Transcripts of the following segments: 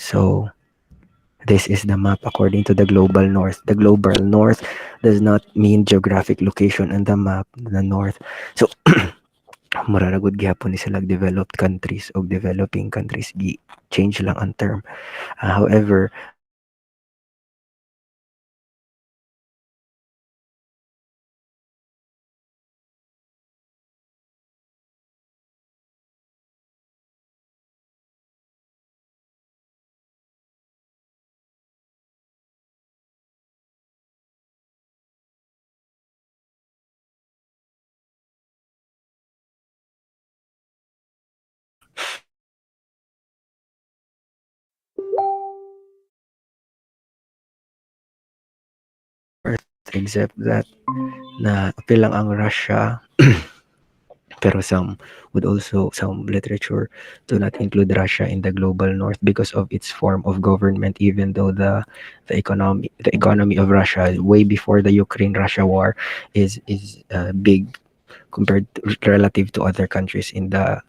So this is the map according to the global north. The global north does not mean geographic location on the map, the north. So mura ra gud gyapon ni sila developed countries o developing countries, gi change lang ang term. However, except that na apil lang ang Russia. Pero some literature do not include Russia in the global north because of its form of government, even though the economy of Russia way before the Ukraine Russia war is big compared to, relative to other countries in the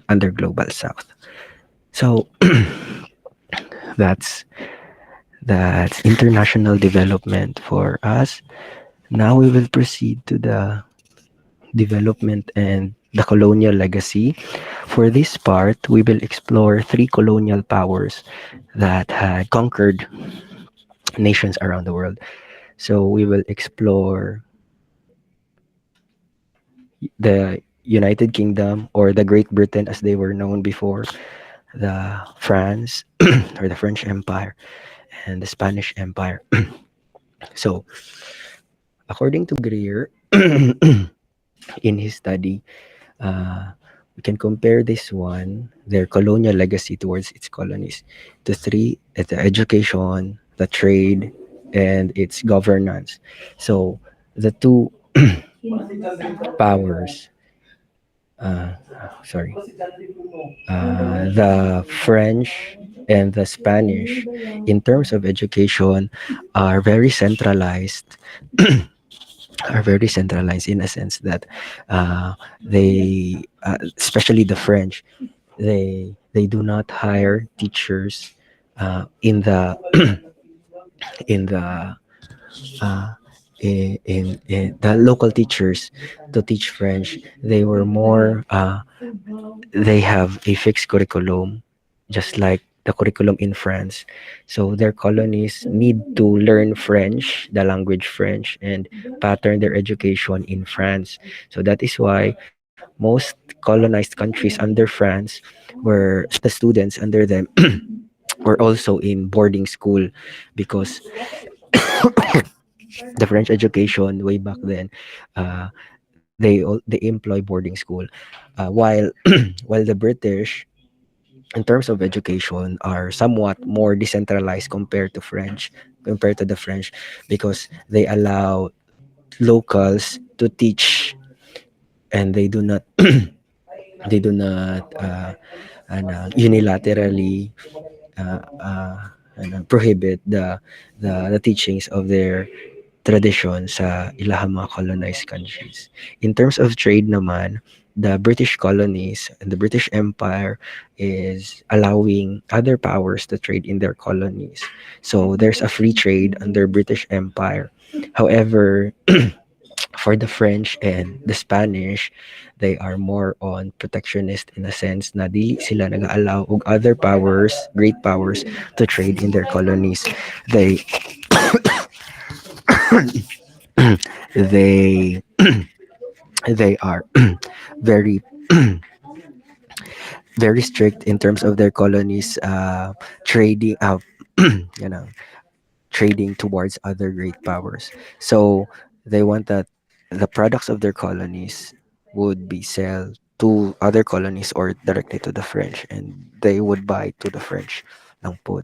under global south. So that's that's international development for us. Now we will proceed to the development and the colonial legacy. For this part, we will explore three colonial powers that had conquered nations around the world. So we will explore the United Kingdom, or the Great Britain as they were known before, the France or the French Empire, and the Spanish Empire. So according to Greer, in his study, uh, we can compare this one, their colonial legacy towards its colonies, to three: the education, the trade, and its governance. So the two powers, uh, sorry, the French and the Spanish, in terms of education, are very centralized are very centralized in a sense that especially the French, they do not hire teachers in the in the uh, in the local teachers to teach French. They were more they have a fixed curriculum, just like the curriculum in France. So their colonies need to learn French, the language French, and pattern their education in France. So that is why most colonized countries under France were the students under them were also in boarding school, because the French education way back then, uh, they employ boarding school, while while the British, in terms of education, are somewhat more decentralized compared to the French, because they allow locals to teach, and they do not unilaterally prohibit the teachings of their tradition sa ilahang mga colonized countries. In terms of trade naman, the British colonies and the British Empire is allowing other powers to trade in their colonies. So there's a free trade under British Empire. However, for the French and the Spanish, they are more on protectionist in a sense na dili sila nag-allow og other powers, great powers, to trade in their colonies. They they they are very very strict in terms of their colonies trading you know trading towards other great powers. So they want that the products of their colonies would be sell to other colonies or directly to the French, and they would buy to the French lang po.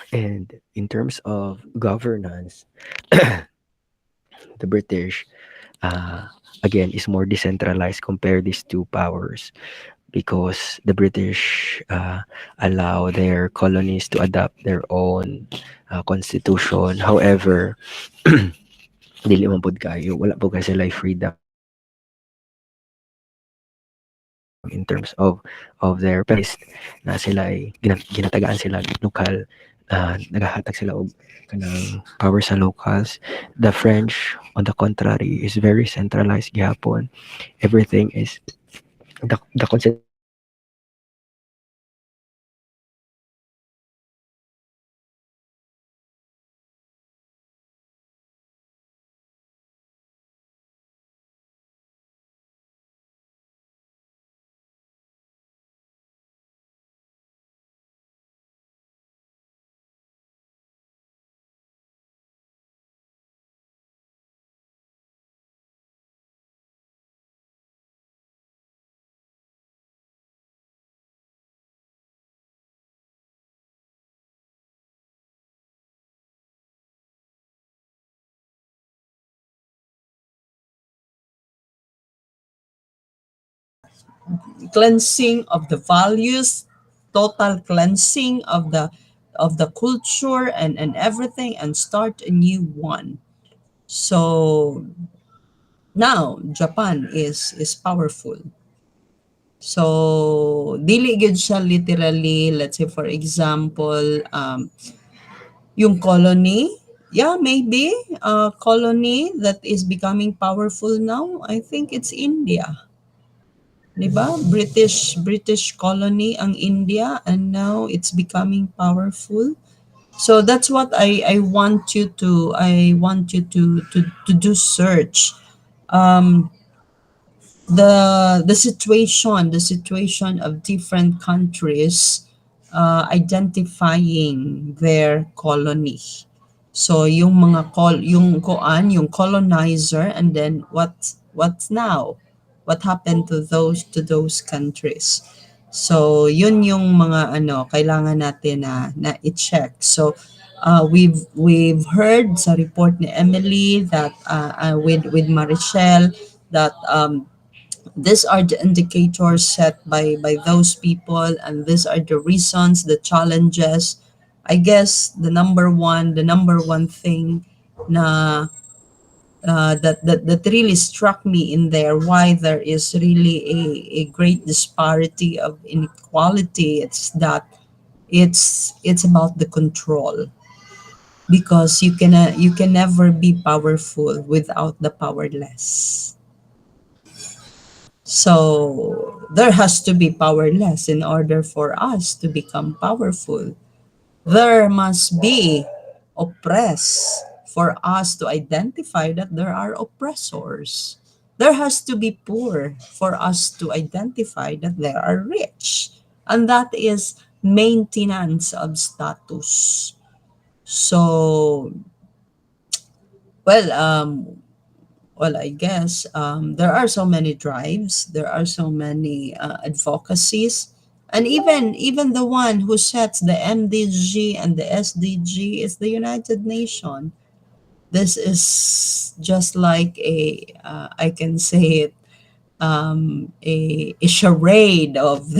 And in terms of governance, the British, uh, again, is more decentralized compare these two powers, because the British allow their colonies to adopt their own constitution. However, dili man pud kayo, wala po kasi sila freedom in terms of their na sila ay ginatagaan sila lokal, nagahatag sila og kanang power sa locals. The French, on the contrary, is very centralized gihapon. Everything is the concentration of power is Cleansing of the values, total cleansing of the culture and everything, and start a new one. So now Japan is powerful. So dili gid siya literally, let's say for example, yung colony. Yeah, maybe a colony that is becoming powerful now. I think it's India. 'Di ba? British colony ang India, and now it's becoming powerful. So that's what I want you to, to do search. Um the situation of different countries, identifying their colony. So yung mga yung colonizer, and then what's now, what happened to those countries. So yun yung mga kailangan natin na i-check. So we've heard sa report ni Emily that with Marichelle, that these are the indicators set by those people, and these are the reasons, the challenges. I guess the number one thing na that really struck me in there, why there is really a great disparity of inequality, it's that it's about the control, because you can never be powerful without the powerless. So there has to be powerless in order for us to become powerful. There must be oppressed for us to identify that there are oppressors. There has to be poor for us to identify that there are rich. And that is maintenance of status. So, well, I guess there are so many drives, there are so many advocacies, and even the one who sets the MDG and the SDG is the United Nations. This is just like I can say it, a charade of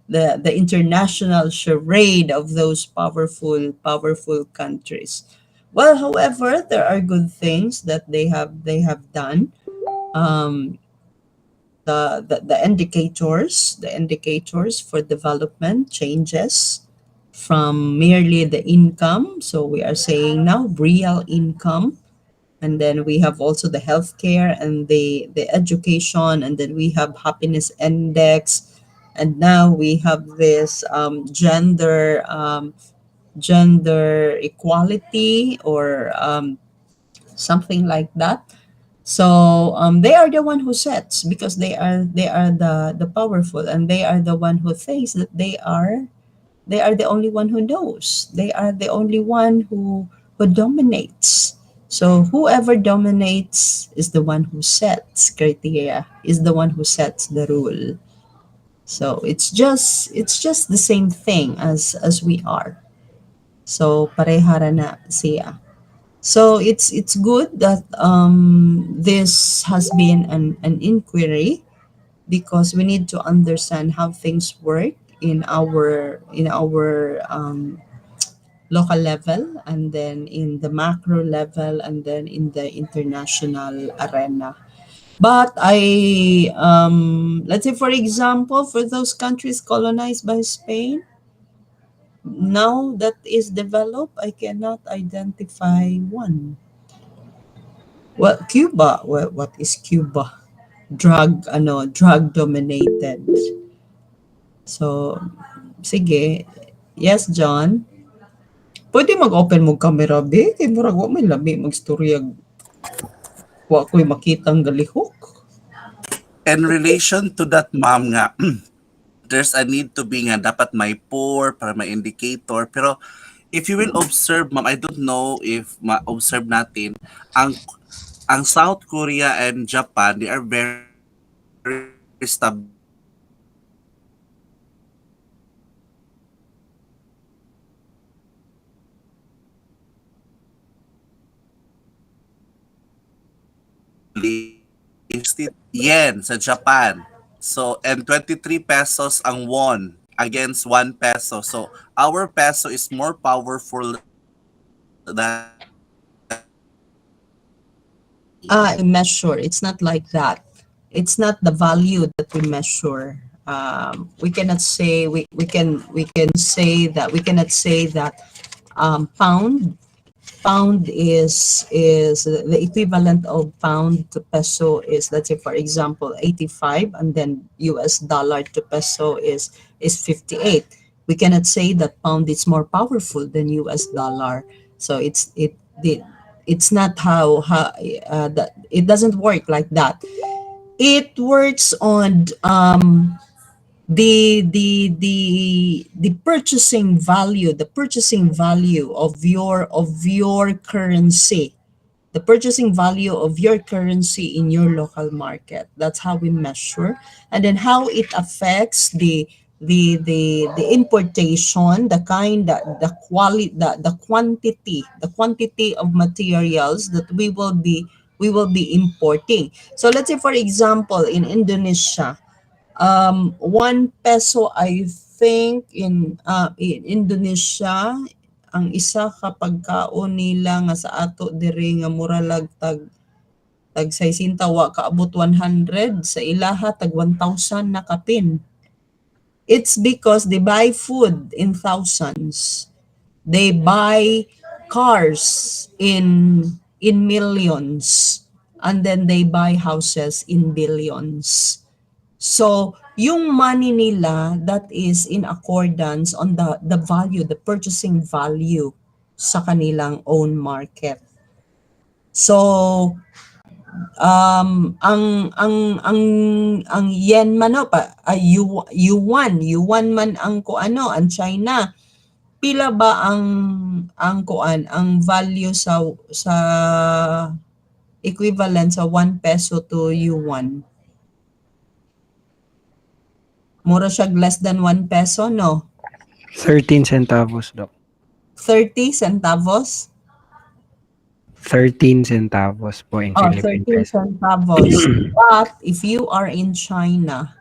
the international charade of those powerful countries. Well, however, there are good things that they have done. Um, the indicators for development changes from merely the income. So we are saying now real income, and then we have also the healthcare and the education, and then we have happiness index, and now we have this gender equality, or something like that. So they are the one who sets, because they are the powerful, and they are the one who thinks that they are the only one who knows. They are the only one who dominates. So whoever dominates is the one who sets criteria, is the one who sets the rule. So it's just the same thing as we are. So parehara na siya. So it's good that this has been an inquiry, because we need to understand how things work in our local level, and then in the macro level, and then in the international arena. But let's say, for example, for those countries colonized by Spain, now that is developed, I cannot identify one. Well, Cuba. Well, what is Cuba? Drug dominated. So, sige. Yes, John. Pwede mag-open mo camera, be? Kay murag wa may labi magstorya. Wa ko'y makitang galihok. In relation to that, ma'am, nga, there's a need to be nga dapat may pour para may indicator. Pero if you will observe, ma'am, I don't know if ma-observe natin, ang South Korea and Japan, they are very yen sa Japan. So, and 23 pesos ang won against 1 peso. So, our peso is more powerful than Measure. It's not like that. It's not the value that we measure. We cannot say we can say that we cannot say that pound is the equivalent of pound to peso is, let's say, for example, 85, and then US dollar to peso is 58. We cannot say that pound is more powerful than US dollar. So it's not that it doesn't work like that. It works on the purchasing value of your currency, the purchasing value of your currency in your local market. That's how we measure. And then how it affects the importation, the quality, the quantity of materials that we will be importing. So let's say, for example, in Indonesia, 1 peso, I think, in Indonesia, ang isa ka pagkaon nila nga sa ato diri nga mura lag tag 60 wa kaabot 100, sa ilaha tag 1,000 na kapin. It's because they buy food in thousands. They buy cars in millions, and then they buy houses in billions. So, yung money nila, that is in accordance on the value, the purchasing value sa kanilang own market. So, ang yen man, no, yuan man ang China. Pila ba ang value sa equivalent sa 1 peso to yuan? Mura siya less than 1 peso, no? 13 centavos, Doc. 30 centavos? 13 centavos po in Oh, Philippine 13 peso. centavos. But if you are in China,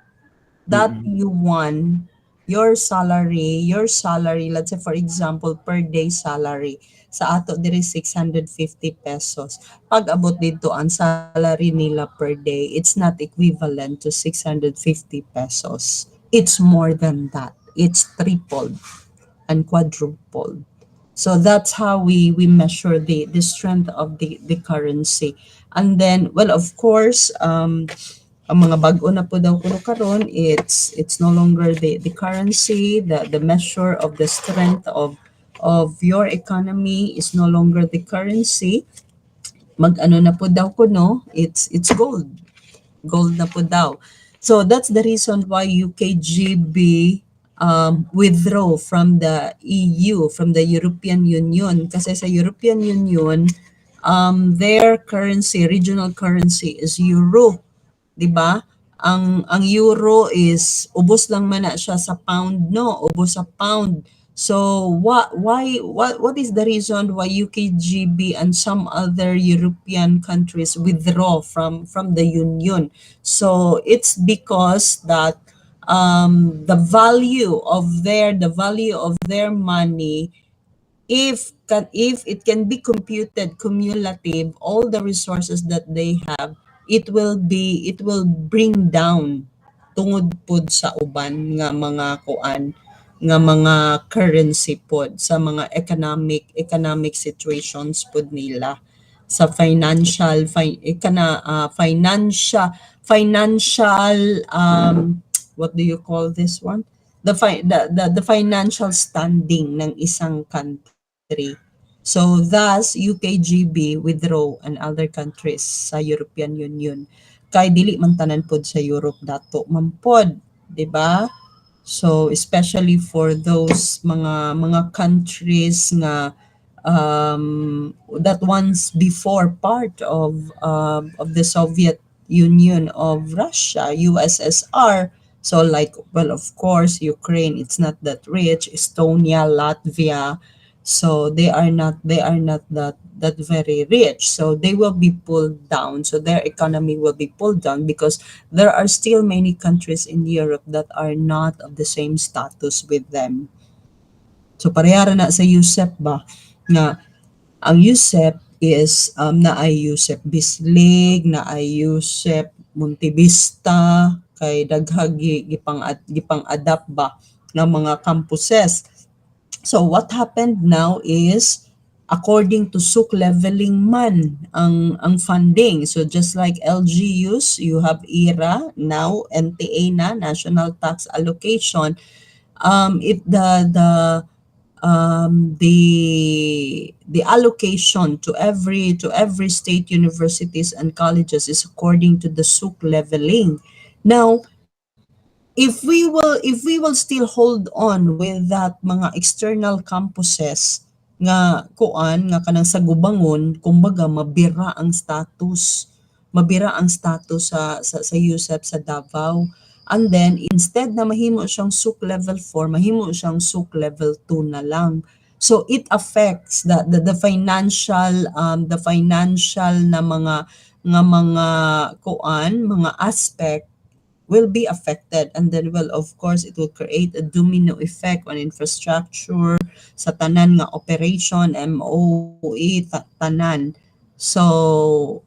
that yuan, your salary, let's say, for example, per day salary, sa ato diri 650 pesos. Pag abot dito ang salary nila per day, it's not equivalent to 650 pesos. It's more than that. It's tripled and quadrupled. So that's how we measure the strength of the currency. And then, well, of course, ang mga bag-o na po daw kuno karon, it's no longer the currency, the measure of the strength of your economy is no longer the currency. Mag-ano na po daw kuno, it's gold na po daw. So that's the reason why UKGB withdraw from the EU, from the European Union. Kasi sa European Union, their currency, regional currency is euro. 'Di ba? Ang euro is ubos lang man na siya sa pound, no? Ubos sa pound. So what is the reason why UKGB and some other European countries withdraw from the union? So it's because that the value of their money, if it can be computed cumulative, all the resources that they have, it will bring down tungod pod sa uban nga mga kuan nga mga currency pod sa mga economic situations pod nila sa financial what do you call this one, the financial standing ng isang country. So thus UKGB withdraw and other countries sa European Union kay dili man tanan pod sa Europe dato man pod, di ba? So especially for those mga countries nga that once before part of the Soviet Union of Russia, USSR. So like, well, of course, Ukraine, it's not that rich. Estonia, Latvia, so they are not that very rich. So they will be pulled down. So their economy will be pulled down because there are still many countries in Europe that are not of the same status with them. So parehara na sa USEP ba nga ang USEP is na ay USEP Bislig, na ay USEP Montevista, kay daghag gipang adapt ba ng mga campuses. So what happened now is according to SUK leveling man ang funding. So just like LGUs, you have ERA, now NTA na, National Tax Allocation. If the allocation to every state universities and colleges is according to the SUK leveling. Now, if we will still hold on with that mga external campuses nga kuan nga kanang sa gubangon, kumbaga mabira ang status sa USEP sa Davao. And then instead na mahimo siyang SUK level 4, mahimo siyang SUK level 2 na lang. So it affects the financial na mga kuan, mga aspect will be affected, and then well, of course, it will create a domino effect on infrastructure sa tanan nga operation, MOE, tanan. So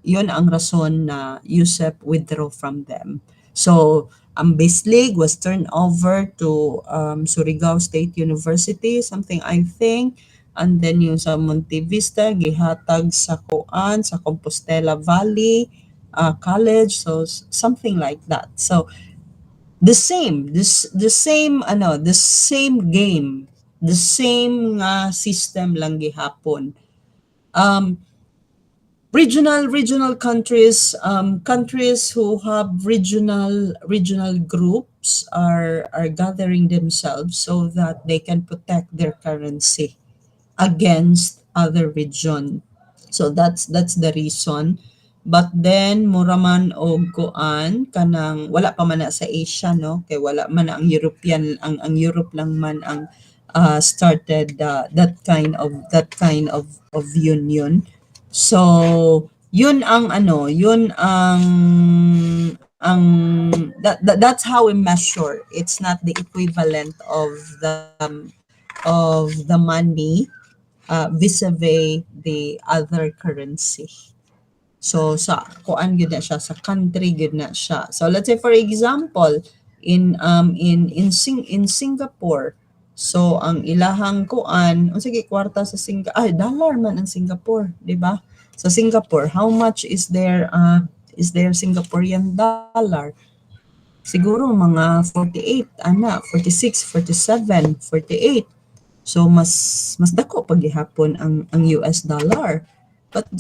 yun ang rason na USEP withdraw from them. So ang Bislig was turned over to Surigao State University, something I think. And then yung sa Montevista, gihatag sa Kuan, sa Compostela Valley College, so something like that. So the same game, the same system lang gihapon. Regional countries who have regional groups are gathering themselves so that they can protect their currency against other region. So that's the reason. But then mura man og kuan kanang wala pa man na sa Asia, no, kay wala man ang European, ang Europe lang man ang started that kind of union. So yun ang that's how we measure. It's not the equivalent of the money vis-a-vis the other currency. So sa kuan gyud na siya, sa country gyud na siya. So let's say for example in Singapore, so ang ilahang kuan, sige kwarta sa dollar man ang Singapore, di ba? Sa Singapore, how much is their Singaporean dollar? Siguro mga 48 46, 47, 48. So mas dako pag gihapon ang US dollar. But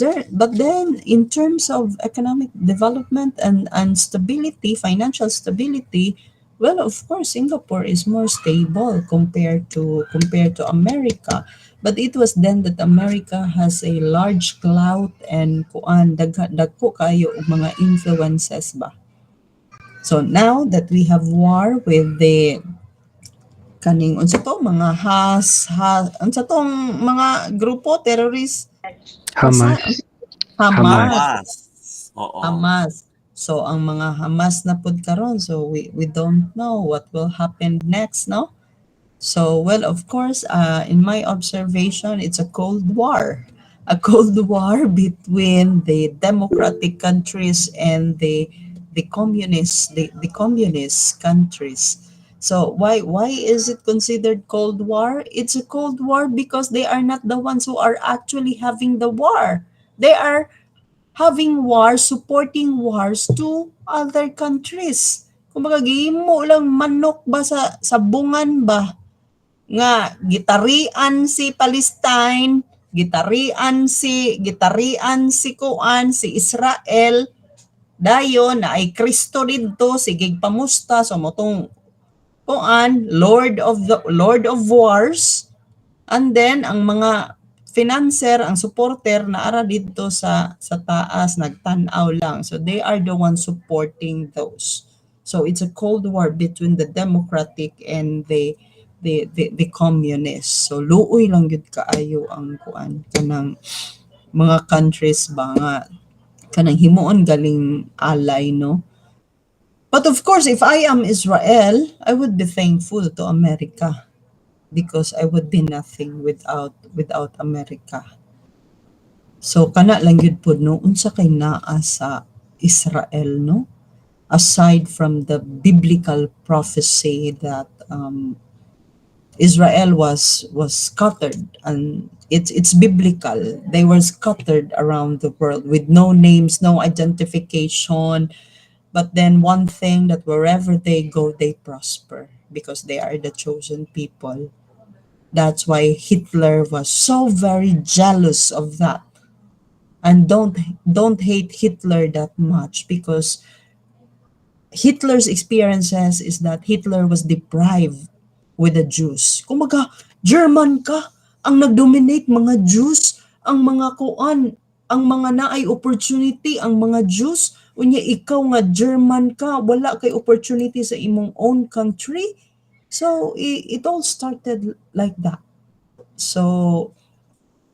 then in terms of economic development and stability, financial stability, well, of course Singapore is more stable compared to America. But it was then that America has a large clout and kuan dagko kayo og mga influences ba. So now that we have war with the kaning unsa to mga unsa tong mga grupo terrorist Hamas. Hamas. Mas. Oo. Hamas. So ang mga Hamas na pud karon, so we don't know what will happen next, no? So well, of course, in my observation, it's a cold war. a cold war between the democratic countries and the communist countries. So why is it considered cold war? It's a cold war because they are not the ones who are actually having the war. They are having wars, supporting wars to other countries. Kumbaga gihimo lang manok ba sa bungan ba nga gitarian si Palestine, gitarian si kuan si Israel, dayon na ay Kristo didto sige pamusta so motong kuan Lord of Wars. And then ang mga financer, ang supporter na ara dito sa taas nagtan-aw lang. So they are the ones supporting those. So it's a cold war between the democratic and the communists. So luoy lang gud kaayo ang kuan kanang mga countries ba nga kanang himuon galing ally, no? But of course, if I am Israel, I would be thankful to America because I would be nothing without America. So kana lang gyud pud no unsa kay naa sa Israel, no? Aside from the biblical prophecy that Israel was scattered, and it's biblical. They were scattered around the world with no names, no identification. But then one thing that wherever they go, they prosper because they are the chosen people. That's why Hitler was so very jealous of that. And don't hate Hitler that much because Hitler's experiences is that Hitler was deprived with the Jews. Kumaga, German ka, ang nag-dominate mga Jews, ang mga kuan, ang mga naay opportunity, ang mga Jews, unya ikaw nga German ka, wala kay opportunity sa imong own country. So, it all started like that. So,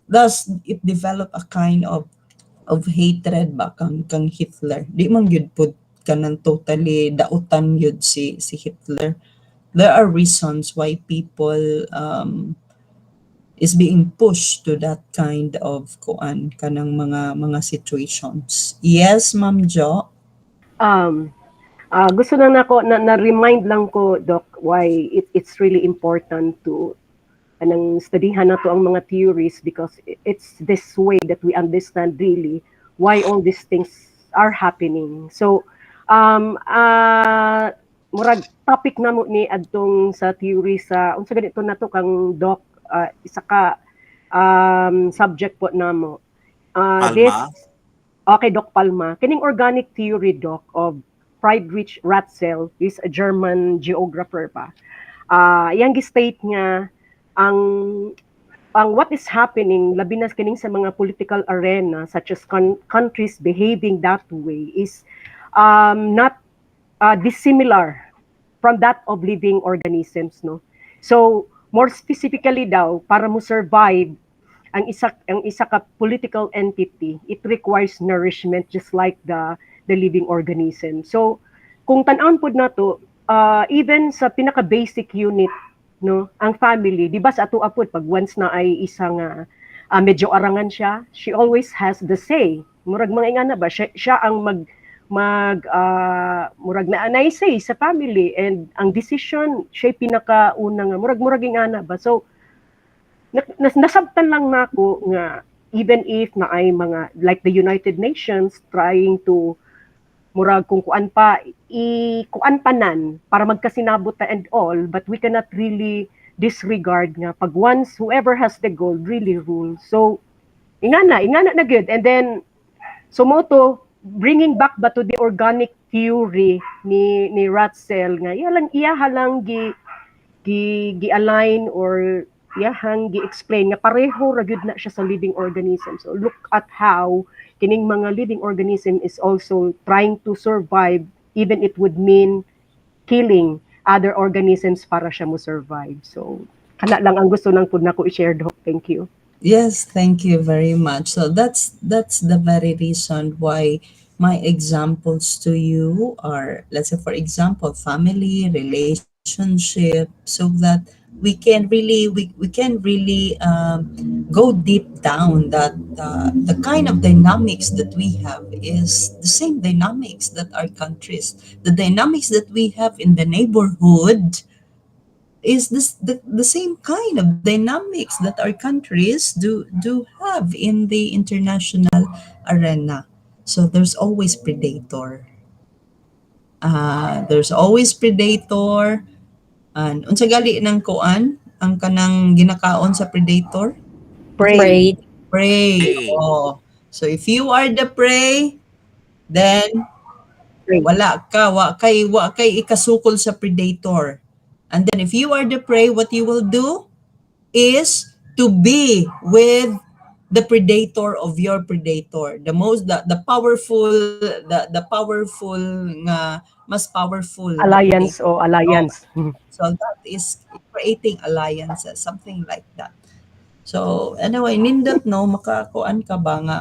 thus, it developed a kind of hatred ba kang Hitler. Di man gyud pud kanang totally dautan yun si Hitler. There are reasons why people is being pushed to that kind of kuan kanang mga situations. Yes, Ma'am Jo. Um, gusto lang nako na-remind lang ko, Doc, why it's really important to anang studyhan na to ang mga theories because it's this way that we understand really why all these things are happening. So, murag topic na mo ni adtong sa theory sa unsa ganito na to kang Doc, isa ka subject po namo. This Palma. okay, Doc Palma. Kining organic theory, Doc, of Friedrich Ratzel is a German geographer pa. Yang gi-state nga ang what is happening labi na kining sa mga political arena such as countries behaving that way is not dissimilar from that of living organisms, no? So more specifically daw para mo survive ang isa ka political entity, it requires nourishment just like the living organism. So kung tan-awon pud nato, even sa pinaka basic unit, no, ang family, di ba sa ato apod pag once na ay isang medyo arangan siya, she always has the say. Murag mga ingana ba siya ang murag na say sa family, and ang decision siya pinakauna nga murag ingana ba. So nasabtan lang nako nga even if na ay mga like the United Nations trying to murag kung kuan pa kuan para magkasinabot ta and all, but we cannot really disregard nga pag once whoever has the goal really rules. So ingana na good. And then so moto bringing back ba to the organic theory ni Ratzel nga iya halang gi-align or iyahang gi-explain nga pareho ra gyud na siya sa living organism. So look at how kining mga living organism is also trying to survive, even it would mean killing other organisms para siya mo survive. So kana lang ang gusto nang pud nako i-share, Doc. Thank you. Yes, thank you very much. So that's the very reason why my examples to you are, let's say for example, family, relationship, so that we can really go deep down that the kind of dynamics that we have is the same dynamics that our countries, the dynamics that we have in the neighborhood is the same kind of dynamics that our countries do have in the international arena. So there's always predator. There's always predator. And unsa gali ng kuan ang kanang ginakaon sa predator? Pray. Prayed. Prey. Hey. Oh. So if you are the prey, then Pray. wa kay ikasukol sa predator. And then if you are the prey, what you will do is to be with the predator of your predator. The powerful the powerful nga mas powerful na Alliance predator. o alliance. So that is creating alliances, something like that. So anyway, nindot no makakuan ka ba nga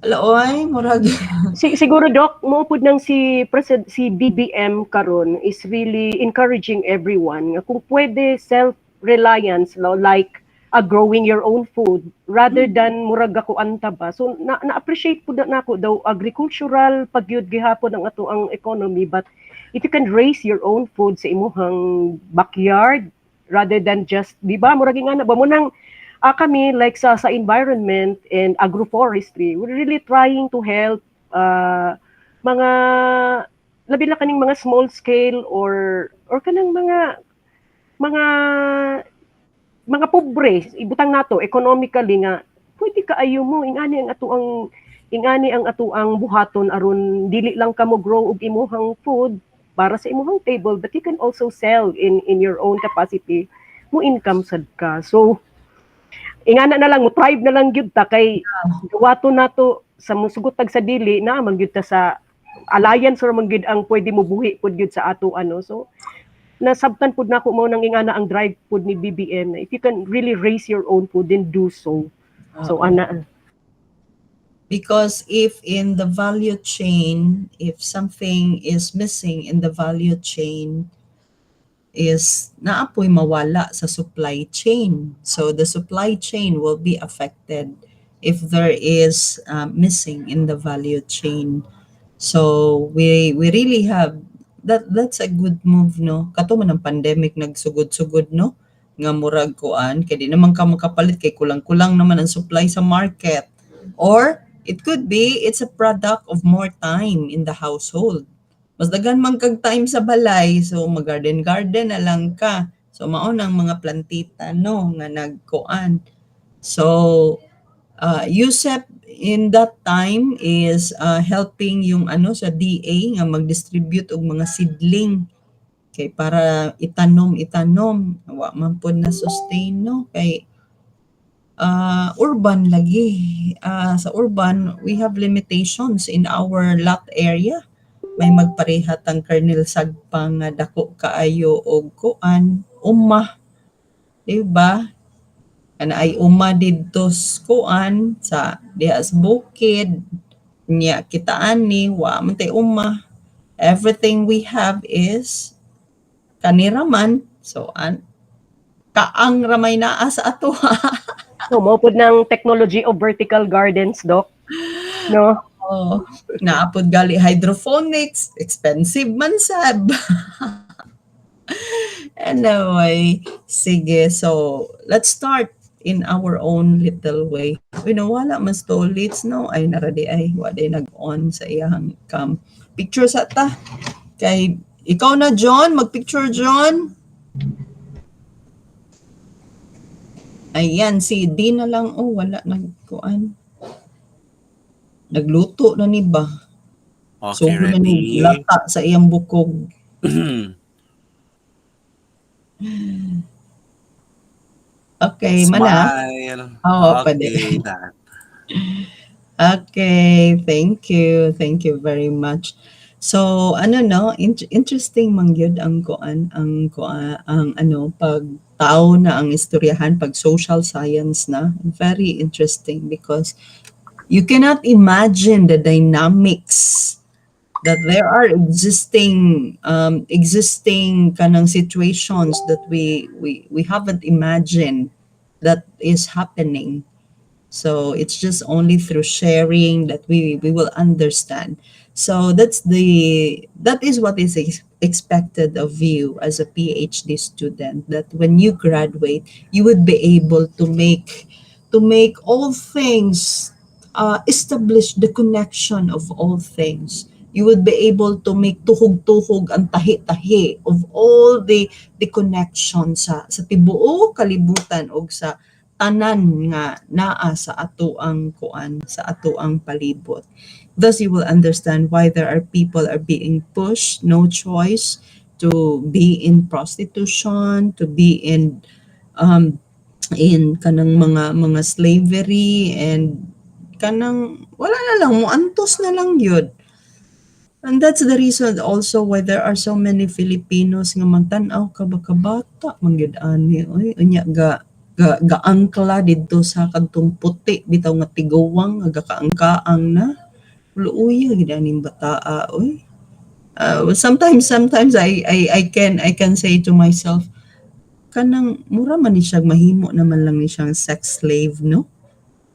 alaoy murag Siguro Doc, maupod nang si BBM karon is really encouraging everyone nga kung pwede self-reliance like growing your own food rather than murag ako anta ba. So na-appreciate pud na ako daw agricultural pagyud gihapon ang ato ang economy, but if you can raise your own food sa imuhang backyard rather than just di ba murag nga na ba mo nang kami like sa environment and agroforestry, we're really trying to help mga labi na kaning mga small scale or kanang mga pobre ibutang nato economically nga pwede kaayo mo ingani ang ato ang buhaton aron dili lang kamo grow og imuhang food para sa imuhang table, but you can also sell in your own capacity mo income sad ka. So ingana na lang mo tribe na lang gyud ta kay gawato nato sa musugotag sa dili na man gyud ta sa alliance or man gyud ang pwede mo buhi pud gyud sa ato ano. So nasabtan pud nako mo nang ingana ang drive pud ni BBM na if you can really raise your own food then do so. So ana because if in the value chain, if something is missing in the value chain, is naapoy mawala sa supply chain. So the supply chain will be affected if there is missing in the value chain. So we really have that's a good move no. Kato man ang pandemic nagsugod-sugod no nga murag kuan kay di naman ka makapalit kay kulang-kulang naman ang supply sa market. Or it could be it's a product of more time in the household. Mas daghan man kag time sa balay, so mag-garden na lang ka. So mao nang mga plantita no nga nagkuan. So USEP in that time is helping yung ano sa DA nga mag-distribute og mga seedling kay para itanom wa man pod na sustain no kay urban lagi. Sa urban we have limitations in our lot area. May magparehat ang kernel sagpang nga dako kaayo og kuan umma, diba? Kana ay umma didto kuan sa dias bukid nya kitaan ni wa man tay umma. Everything we have is kaniraman. So kaang ramay naa sa ato. so maupod ng technology of vertical gardens Doc. No? Oh, naapod gali hydroponics, expensive man sab. Anyway, sige. So, let's start in our own little way. Uy, nawala mas tolits, no? Ay, naradi ay, waday nag-on sa iyang cam. Picture sa ta. Kay, ikaw na, John. Mag-picture, John. Ayan, si D na lang. Oh, wala nag-kuan. Nagluto na ni ba? Okay, Na ni ready? lata sa iyang bukog. Okay, mana? Smile. Oo, Okay, pwede. that. Okay, thank you. Thank you very much. So, ano no, interesting mangyud ang kuan, ang ano pag tao na ang istoryahan pag social science na. Very interesting because you cannot imagine the dynamics that there are existing kanang situations that we haven't imagined that is happening. So it's just only through sharing that we will understand. So that is what is expected of you as a PhD student, that when you graduate you would be able to make all things, establish the connection of all things. You would be able to make tuhog-tuhog ang tahi-tahi of all the connections sa tibuok kalibutan o sa tanan nga naa sa atoang kuan, sa atoang palibot. Thus you will understand why there are people are being pushed, no choice, to be in prostitution, to be in kanang mga slavery, and kanang wala na lang mo antos na lang yun. And that's the reason also why there are so many Filipinos nga magtan-aw kabaka-bata mangyud ani oy unya ga angkla didto sa kadtong puti bitaw nga tigawang nga kaangkaang na luuya gid aning bataa oy. Sometimes I can say to myself, kanang mura man ni siya mahimo naman lang ni siyang sex slave, no,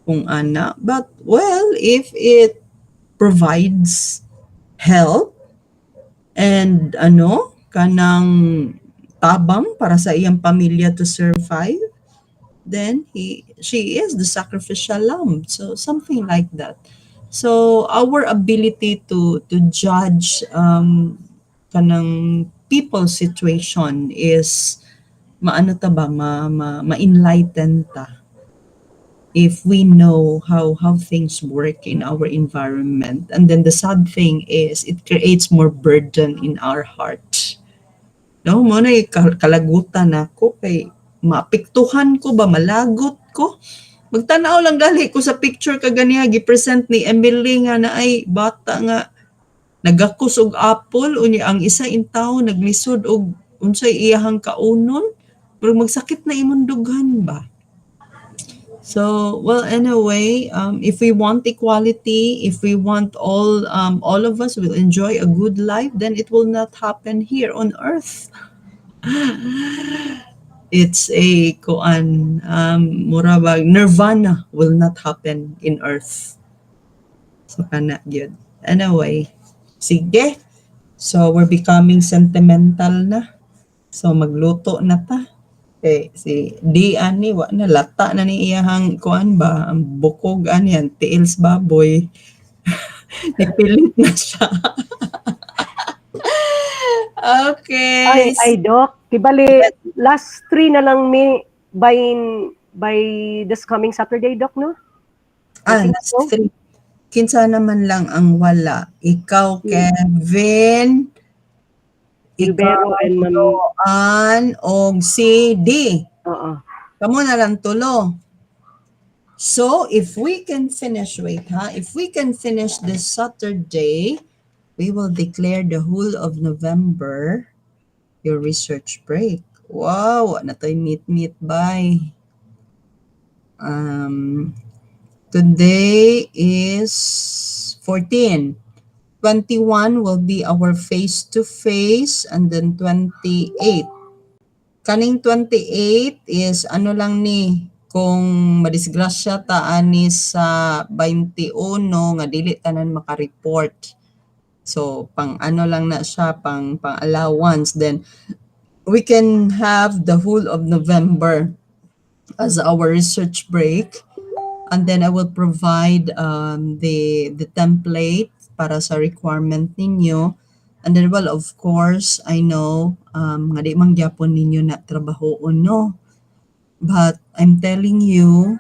kung ana. But well, if it provides help and kanang tabang para sa iyang pamilya to survive, then she is the sacrificial lamb, so something like that. So our ability to judge kanang people's situation is maano ta ba ma-enlighten ta if we know how things work in our environment. And then the sad thing is it creates more burden in our heart. No, mo na kalagutan ako kay maapektuhan ko ba, malagot ko. Magtanaw lang gali ko sa picture kaganiya gi-present ni Emily nga na ay bata nga nagakus og apple unya ang isa intaw naglisod og unsay iyahang kaunon, pero magsakit na imong dughan ba. So, well, anyway, if we want equality, if we want all of us will enjoy a good life, then it will not happen here on earth. It's a kuan, mura ba, nirvana will not happen in earth. So, kana yun. Anyway, sige. So, we're becoming sentimental na. So, magluto na ta. Si di ani wa na lata na ni iyahang kuan ba ang bukog ani ang tiils baboy. Nipilit na siya. Okay. Ay, Doc, kibali, last 3 na lang may by this coming Saturday, Doc, no? Last 3. Kinsa naman lang ang wala. Ikaw, Kevin, Ilbero and Ma'am. An, og si D. Oo. Kamo na lang tulo. So, if we can finish, if we can finish this Saturday, we will declare the whole of November your research break. Wow, na tayo meet by. Today is 14. 21 will be our face-to-face, and then 28. Kaning 28 is ano lang ni, kung madisgrasya ta ani sa 21 nga dili tanan maka-report. So pang ano lang na siya, pang allowance, then we can have the whole of November as our research break. And then I will provide the template para sa requirement ninyo. And then, well, of course, I know nga di man gyapon ninyo na trabahoon, no? But I'm telling you,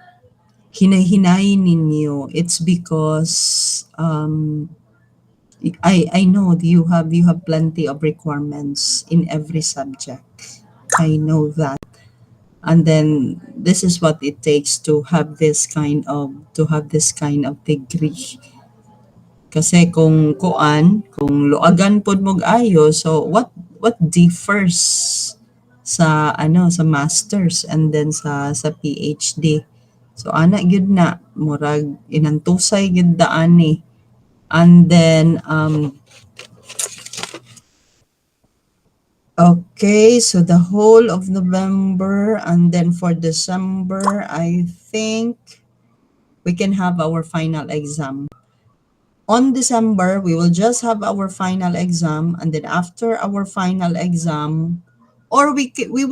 hinay-hinayin ninyo. It's because I know you have plenty of requirements in every subject. I know that. And then this is what it takes to have this kind of degree. Kasi kung luagan pod mo ayo, so what differs sa sa masters and then sa PhD. So ana gyud na murag inantusay gyud daan ni. And then Okay, so the whole of November, and then for December, I think we can have our final exam. On December, we will just have our final exam, and then after our final exam, or we